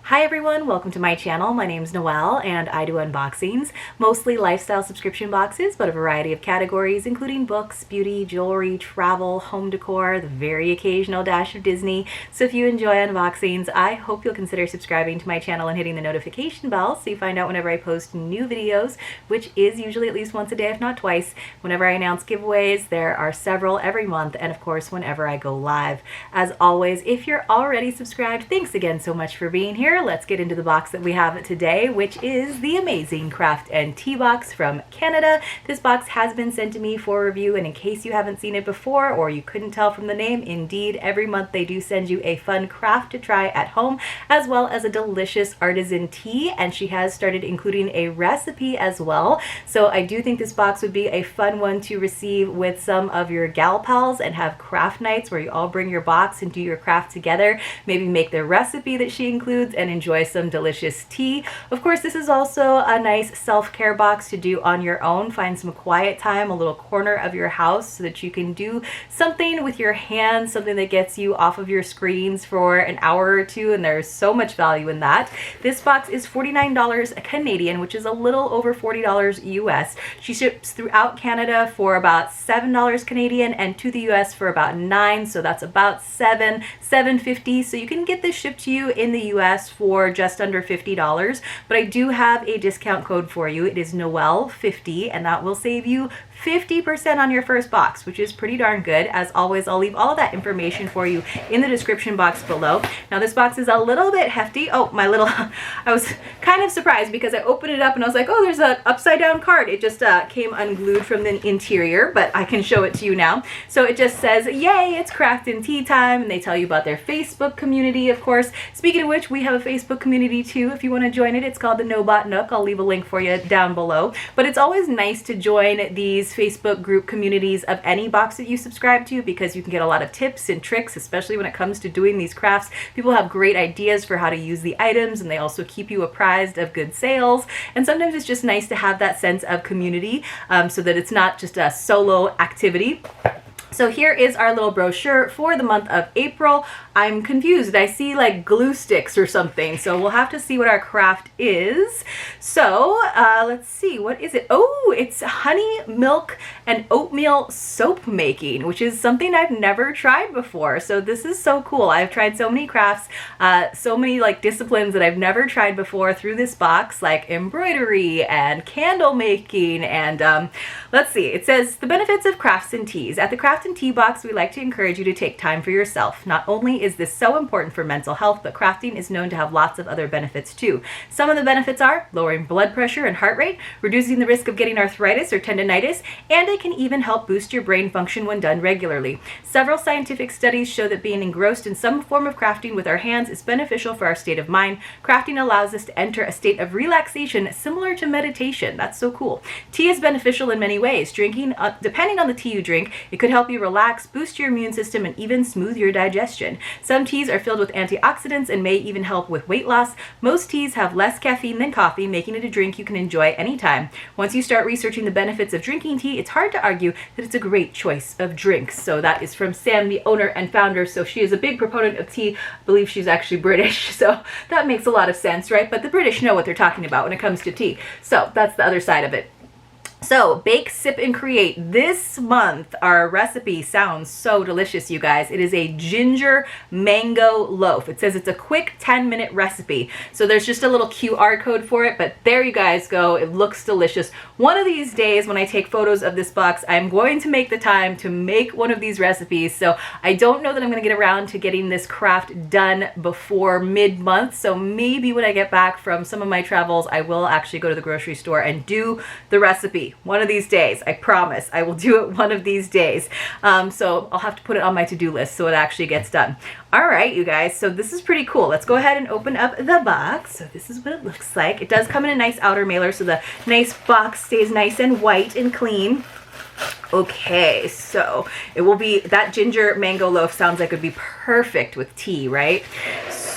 Hi everyone, welcome to my channel. My name is Noelle and I do unboxings, mostly lifestyle subscription boxes, but a variety of categories including books, beauty, jewelry, travel, home decor, the very occasional dash of Disney. So if you enjoy unboxings, I hope you'll consider subscribing to my channel and hitting the notification bell so you find out whenever I post new videos, which is usually at least once a day, if not twice. Whenever I announce giveaways, there are several every month, and of course whenever I go live. As always, if you're already subscribed, thanks again so much for being here. Let's get into the box that we have today, which is the amazing Craft and Tea box from Canada. This box has been sent to me for review, and in case you haven't seen it before or you couldn't tell from the name, indeed every month they do send you a fun craft to try at home, as well as a delicious artisan tea, and she has started including a recipe as well. So I do think this box would be a fun one to receive with some of your gal pals and have craft nights where you all bring your box and do your craft together, maybe make the recipe that she includes and enjoy some delicious tea. Of course, this is also a nice self-care box to do on your own. Find some quiet time, a little corner of your house so that you can do something with your hands, something that gets you off of your screens for an hour or two, and there's so much value in that. This box is $49 Canadian, which is a little over $40 US. She ships throughout Canada for about $7 Canadian and to the US for about $9, so that's about $7.50. So you can get this shipped to you in the US for just under $50, but I do have a discount code for you. It is Noelle50, and that will save you 50% on your first box, which is pretty darn good. As always, I'll leave all of that information for you in the description box below. Now this box is a little bit hefty. Oh, my little, I was kind of surprised because I opened it up and I was like, oh, there's an upside down card. It just came unglued from the interior, but I can show it to you now. So it just says, yay, it's craft and tea time, and they tell you about their Facebook community, of course. Speaking of which, we have a Facebook community too if you want to join it. It's called the No Bot Nook. I'll leave a link for you down below. But it's always nice to join these Facebook group communities of any box that you subscribe to, because you can get a lot of tips and tricks, especially when it comes to doing these crafts. People have great ideas for how to use the items, and they also keep you apprised of good sales. And sometimes it's just nice to have that sense of community so that it's not just a solo activity. So here is our little brochure for the month of April. I'm confused. I see like glue sticks or something, so we'll have to see what our craft is. So let's see, what is it? Oh, it's honey, milk, and oatmeal soap making, which is something I've never tried before. So this is so cool. I've tried so many crafts, so many like disciplines that I've never tried before through this box, like embroidery and candle making. And let's see, it says the benefits of crafts and teas. At the Craft and Tea box, we like to encourage you to take time for yourself. Not only is this so important for mental health, but crafting is known to have lots of other benefits too. Some of the benefits are lowering blood pressure and heart rate, reducing the risk of getting arthritis or tendonitis, and it can even help boost your brain function when done regularly. Several scientific studies show that being engrossed in some form of crafting with our hands is beneficial for our state of mind. Crafting allows us to enter a state of relaxation similar to meditation. That's so cool. Tea is beneficial in many ways. Drinking, depending on the tea you drink, it could help you relax, boost your immune system, and even smooth your digestion. Some teas are filled with antioxidants and may even help with weight loss. Most teas have less caffeine than coffee, making it a drink you can enjoy anytime. Once you start researching the benefits of drinking tea, it's hard to argue that it's a great choice of drinks. So that is from Sam, the owner and founder. So she is a big proponent of tea. I believe she's actually British, so that makes a lot of sense, right? But the British know what they're talking about when it comes to tea. So that's the other side of it. So, bake, sip, and create. This month, our recipe sounds so delicious, you guys. It is a ginger mango loaf. It says it's a quick 10-minute recipe. So there's just a little QR code for it, but there you guys go. It looks delicious. One of these days, when I take photos of this box, I'm going to make the time to make one of these recipes. So I don't know that I'm going to get around to getting this craft done before mid-month. So maybe when I get back from some of my travels, I will actually go to the grocery store and do the recipe. One of these days, I promise. I will do it one of these days. So I'll have to put it on my to-do list so it actually gets done. All right, you guys, so this is pretty cool. Let's go ahead and open up the box. So this is what it looks like. It does come in a nice outer mailer, so the nice box stays nice and white and clean. Okay, so it will be, that ginger mango loaf sounds like it would be perfect with tea, right?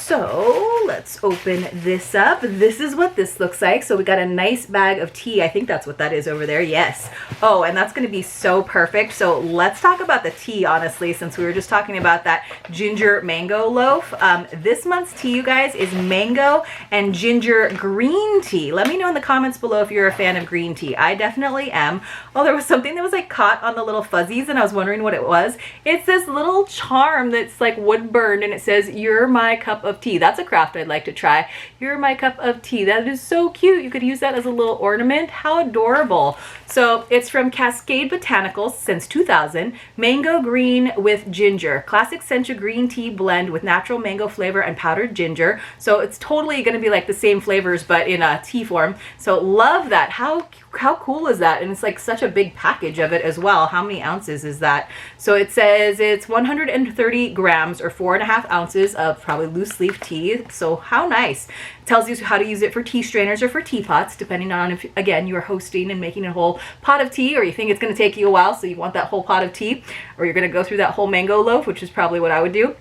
So let's open this up. This is what this looks like. So we got a nice bag of tea. I think that's what that is over there. Yes. Oh, and that's going to be so perfect. So let's talk about the tea, honestly, since we were just talking about that ginger mango loaf. This month's tea, you guys, is mango and ginger green tea. Let me know in the comments below if you're a fan of green tea. I definitely am. Oh, there was something that was like caught on the little fuzzies and I was wondering what it was. It's this little charm that's like wood burned and it says, "You're my cup of tea." That's a craft I'd like to try. "You're my cup of tea." That is so cute. You could use that as a little ornament. How adorable. So it's from Cascade Botanicals since 2000. Mango green with ginger. Classic sencha green tea blend with natural mango flavor and powdered ginger. So it's totally going to be like the same flavors but in a tea form. So love that. How cool is that? And it's like such a big package of it as well. How many ounces is that? So it says it's 130 grams or 4.5 ounces of probably loose leaf tea. So how nice. It tells you how to use it for tea strainers or for teapots, depending on if, again, you are hosting and making a whole pot of tea, or you think it's going to take you a while, so you want that whole pot of tea, or you're going to go through that whole mango loaf, which is probably what I would do.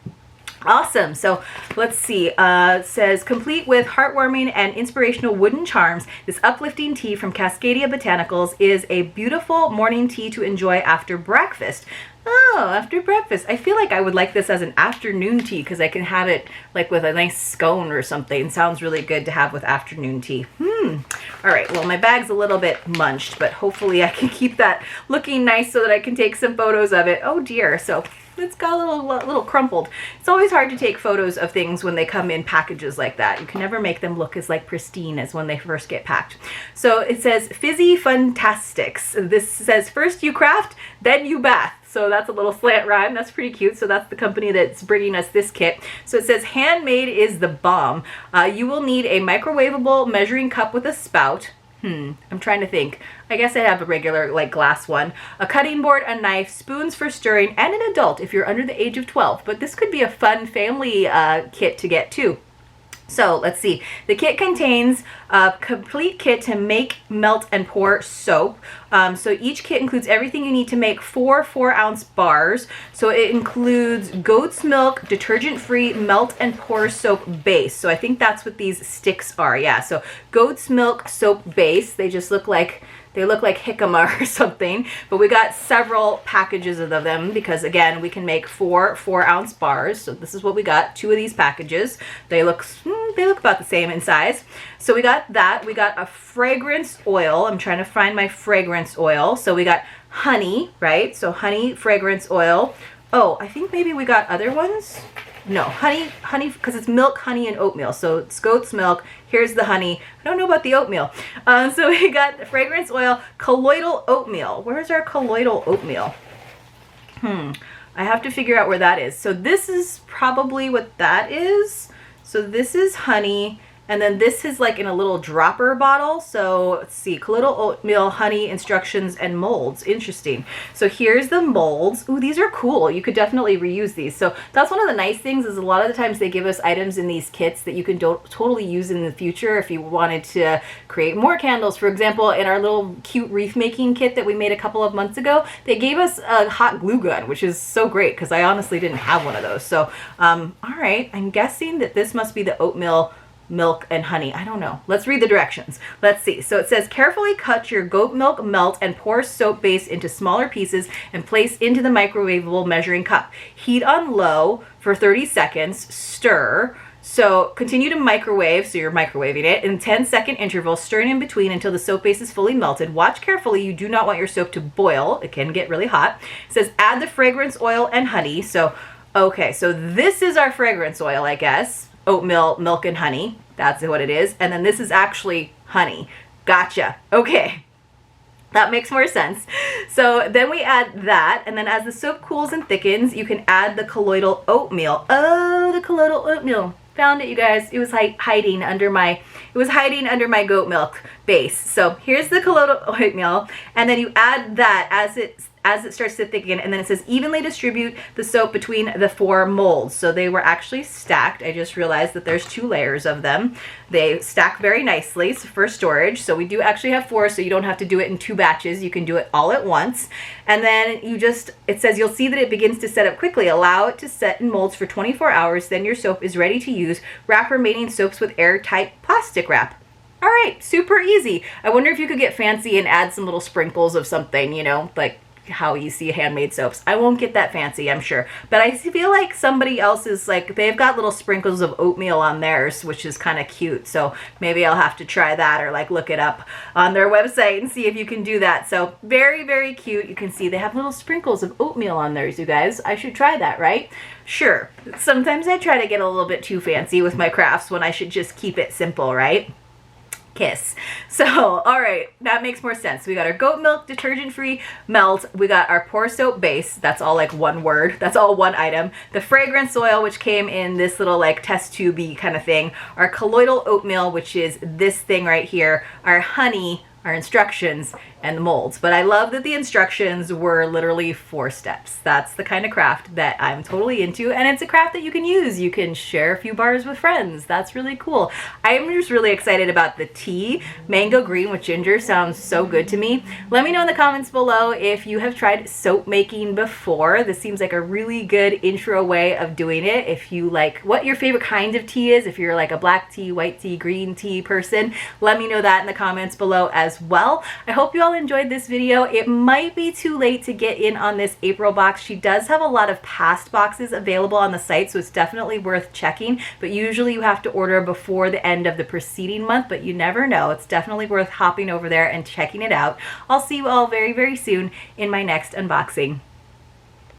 Awesome. So let's see. It says, complete with heartwarming and inspirational wooden charms, this uplifting tea from Cascadia Botanicals is a beautiful morning tea to enjoy after breakfast. Oh, after breakfast. I feel like I would like this as an afternoon tea because I can have it like with a nice scone or something. Sounds really good to have with afternoon tea. All right. Well, my bag's a little bit munched, but hopefully I can keep that looking nice so that I can take some photos of it. Oh dear. So it's got a little crumpled. It's always hard to take photos of things when they come in packages like that. You can never make them look as like pristine as when they first get packed. So it says Fizzy Funtastics. This says, first you craft, then you bath. So that's a little slant rhyme. That's pretty cute. So that's the company that's bringing us this kit. So it says handmade is the bomb. You will need a microwavable measuring cup with a spout. I'm trying to think. I guess I have a regular like glass one. A cutting board, a knife, spoons for stirring, and an adult if you're under the age of 12. But this could be a fun family kit to get too. So let's see. The kit contains a complete kit to make, melt, and pour soap. So each kit includes everything you need to make 4 4-ounce bars. So it includes goat's milk, detergent-free melt and pour soap base. So I think that's what these sticks are. Yeah. So goat's milk soap base. They just look like jicama or something, but we got several packages of them because again, we can make 4 4-ounce bars. So this is what we got, 2 of these packages. They look about the same in size. So we got that. We got a fragrance oil. I'm trying to find my fragrance oil. So we got honey, right? So honey fragrance oil. Oh, I think maybe we got other ones. No, honey, because it's milk, honey, and oatmeal. So it's goat's milk. Here's the honey. I don't know about the oatmeal. So we got the fragrance oil, colloidal oatmeal. Where's our colloidal oatmeal? I have to figure out where that is. So this is probably what that is. So this is honey. And then this is like in a little dropper bottle. So let's see, colloidal oatmeal, honey, instructions, and molds. Interesting. So here's the molds. Ooh, these are cool. You could definitely reuse these. So that's one of the nice things is a lot of the times they give us items in these kits that you can totally use in the future if you wanted to create more candles. For example, in our little cute wreath making kit that we made a couple of months ago, they gave us a hot glue gun, which is so great because I honestly didn't have one of those. So, all right, I'm guessing that this must be the oatmeal, milk, and honey. I don't know. Let's read the directions. Let's see. So it says, carefully cut your goat milk, melt, and pour soap base into smaller pieces and place into the microwavable measuring cup. Heat on low for 30 seconds. Stir. So continue to microwave, so you're microwaving it, in 10-second intervals, stirring in between until the soap base is fully melted. Watch carefully. You do not want your soap to boil. It can get really hot. It says add the fragrance oil and honey. So, okay, so this is our fragrance oil, I guess. Oatmeal, milk, and honey. That's what it is. And then this is actually honey. Gotcha. Okay. That makes more sense. So then we add that, and then as the soap cools and thickens, you can add the colloidal oatmeal. Oh, the colloidal oatmeal. Found it, you guys. It was hiding under my goat milk base. So here's the colloidal oatmeal, and then you add that as it starts to thicken, and then it says evenly distribute the soap between the 4 molds. So they were actually stacked. I just realized that there's 2 layers of them. They stack very nicely for storage. So we do actually have 4, so you don't have to do it in 2 batches. You can do it all at once. And then it says you'll see that it begins to set up quickly. Allow it to set in molds for 24 hours. Then your soap is ready to use. Wrap remaining soaps with airtight plastic wrap. All right, super easy. I wonder if you could get fancy and add some little sprinkles of something, you know, like how you see handmade soaps. I won't get that fancy, I'm sure. But I feel like somebody else is like, they've got little sprinkles of oatmeal on theirs, which is kind of cute. So maybe I'll have to try that, or like look it up on their website and see if you can do that. So very, very cute. You can see they have little sprinkles of oatmeal on theirs, you guys. I should try that, right? Sure. Sometimes I try to get a little bit too fancy with my crafts when I should just keep it simple, right? Kiss. So, all right, that makes more sense. We got our goat milk detergent-free melt. We got our pour soap base. That's all like one word. That's all one item. The fragrance oil, which came in this little like test tube-y kind of thing. Our colloidal oatmeal, which is this thing right here. Our honey, our instructions, and the molds. But I love that the instructions were literally 4 steps. That's the kind of craft that I'm totally into, and it's a craft that you can use. You can share a few bars with friends. That's really cool. I'm just really excited about the tea. Mango green with ginger sounds so good to me. Let me know in the comments below if you have tried soap making before. This seems like a really good intro way of doing it. If you like what your favorite kind of tea is, if you're like a black tea, white tea, green tea person, let me know that in the comments below as well. I hope you all enjoyed this video. It might be too late to get in on this April box. She does have a lot of past boxes available on the site, so it's definitely worth checking, but usually you have to order before the end of the preceding month, but you never know. It's definitely worth hopping over there and checking it out. I'll see you all very, very soon in my next unboxing.